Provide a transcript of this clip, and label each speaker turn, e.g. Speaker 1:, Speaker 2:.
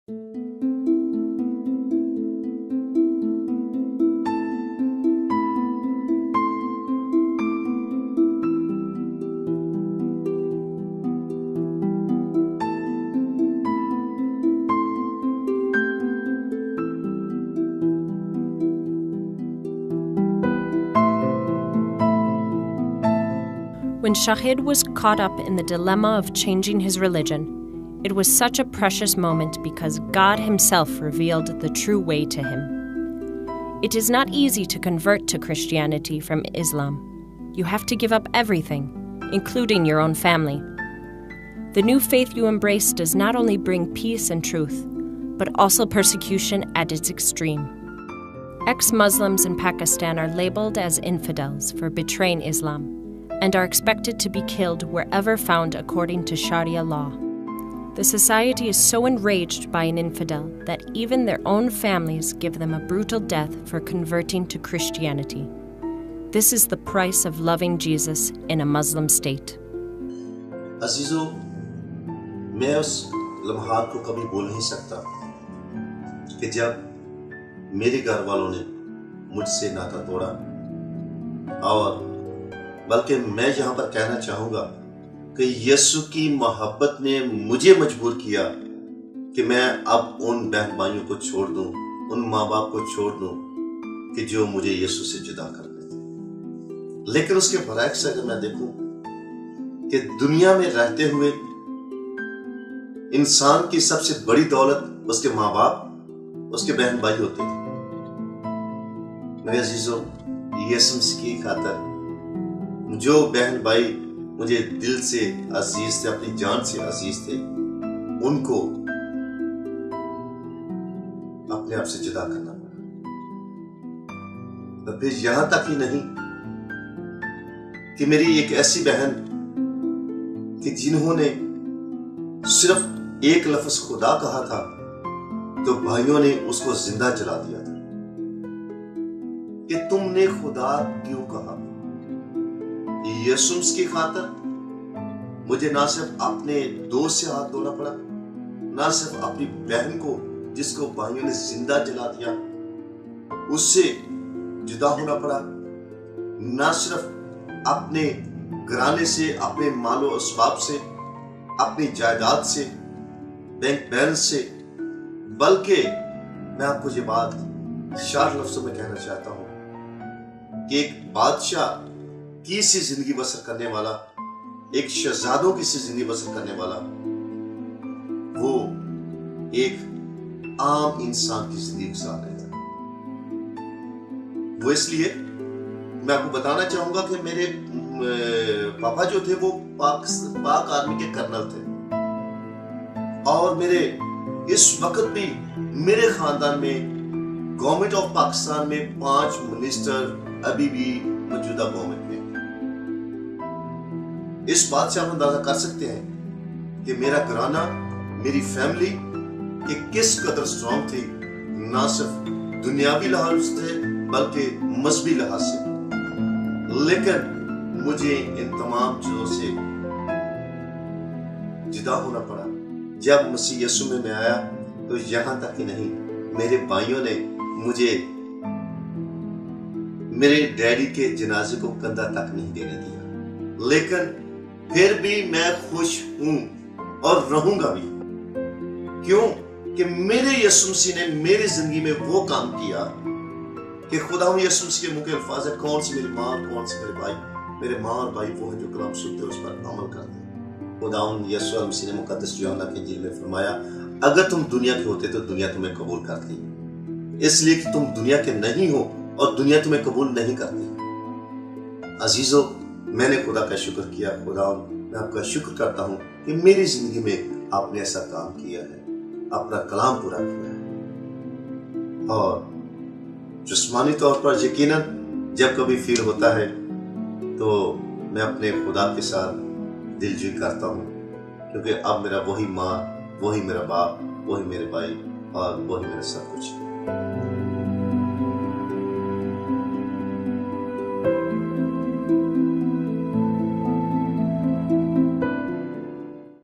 Speaker 1: When Shahid was caught up in the dilemma of changing his religion, it was such a precious moment because God Himself revealed the true way to him. It is not easy to convert to Christianity from Islam. You have to give up everything, including your own family. The new faith you embrace does not only bring peace and truth, but also persecution at its extreme. Ex-Muslims in Pakistan are labeled as infidels for betraying Islam, and are expected to be killed wherever found according to Sharia law. The society is so enraged by an infidel that even their own families give them a brutal death for converting to Christianity. This is the price of loving Jesus in a Muslim state.
Speaker 2: अजीजों, मैं उस लम्हात को कभी भूल नहीं सकता कि जब मेरे घर वालों ने मुझसे नाता तोड़ा, और बल्कि मैं यहाँ पर कहना चाहूँगा कि यीशु की मोहब्बत ने मुझे मजबूर किया कि मैं अब उन बहन भाइयों को छोड़ दूँ, उन माँ बाप को छोड़ दूँ कि जो मुझे यीशु से जुदा करते थे। लेकिन उसके बरअक्स अगर मैं देखूँ कि दुनिया में रहते हुए इंसान की सबसे बड़ी दौलत उसके माँ बाप, उसके बहन भाई होते थे। मेरे अजीजों, यीशु मसीह की खातिर जो बहन भाई मुझे दिल से अजीज थे, अपनी जान से अजीज थे, उनको अपने आप से जुदा करना पड़ा। और फिर यहां तक ही नहीं कि मेरी एक ऐसी बहन कि जिन्होंने सिर्फ एक लफ्ज खुदा कहा था तो भाइयों ने उसको जिंदा जला दिया था कि तुमने खुदा क्यों कहा। यीशु की खातिर मुझे ना सिर्फ अपने दोस्त से हाथ धोना पड़ा, ना सिर्फ अपनी बहन को जिसको भाइयों ने जिंदा जला दिया उससे जुदा होना पड़ा, ना सिर्फ अपने घराने से, अपने मालो असबाब से, अपनी जायदाद से, बैंक बैलेंस से, बल्कि मैं आपको ये बात शार्ट लफ्जों में कहना चाहता हूं कि एक बादशाह की सी जिंदगी बसर करने वाला, एक शहजादों की सी जिंदगी बसर करने वाला, वो एक आम इंसान की जिंदगी गुजार रहा था। वो इसलिए मैं आपको बताना चाहूंगा कि मेरे पापा जो थे वो पाक आर्मी के कर्नल थे, और मेरे इस वक्त भी मेरे खानदान में गवर्नमेंट ऑफ पाकिस्तान में 5 मिनिस्टर अभी भी मौजूदा गवर्नमेंट में। इस बात से आप अंदाजा कर सकते हैं कि मेरा घराना, मेरी फैमिली कि किस कदर स्ट्रॉन्ग थी, ना सिर्फ दुनियावी लिहाज से बल्कि मजहबी लिहाज से। लेकिन मुझे इन तमाम चीजों से जुदा होना पड़ा। जब मसीह यीशु में मैं आया तो यहां तक ही नहीं, मेरे भाइयों ने मुझे मेरे डैडी के जनाजे को कंधा तक नहीं देने दिया। लेकिन फिर भी मैं खुश हूं और रहूंगा भी। क्यों? कि मेरे यीशु मसीह ने मेरी जिंदगी में वो काम किया कि खुदा यीशु मसीह के मुंह के अल्फाज है, कौन सी मेरी माँ और कौन सी मेरे भाई। मेरे माँ और भाई वो है जो कलाम सुनते हैं, उस पर अमल करते हैं। खुदा यीशु मसीह ने मुकद्दस यूहन्ना के इंजील में फरमाया, अगर तुम दुनिया के होते तो दुनिया तुम्हें कबूल करती, इसलिए कि तुम दुनिया के नहीं हो और दुनिया तुम्हें कबूल नहीं करती। अजीजों, मैंने खुदा का शुक्र किया। खुदा, मैं आपका शुक्र करता हूँ कि मेरी जिंदगी में आपने ऐसा काम किया है, अपना कलाम पूरा किया है। और जिस्मानी तौर पर यकीनन जब कभी फील होता है तो मैं अपने खुदा के साथ दिलजुई करता हूँ, क्योंकि अब मेरा वही माँ, वही मेरा बाप, वही मेरे भाई और वही मेरा सब कुछ।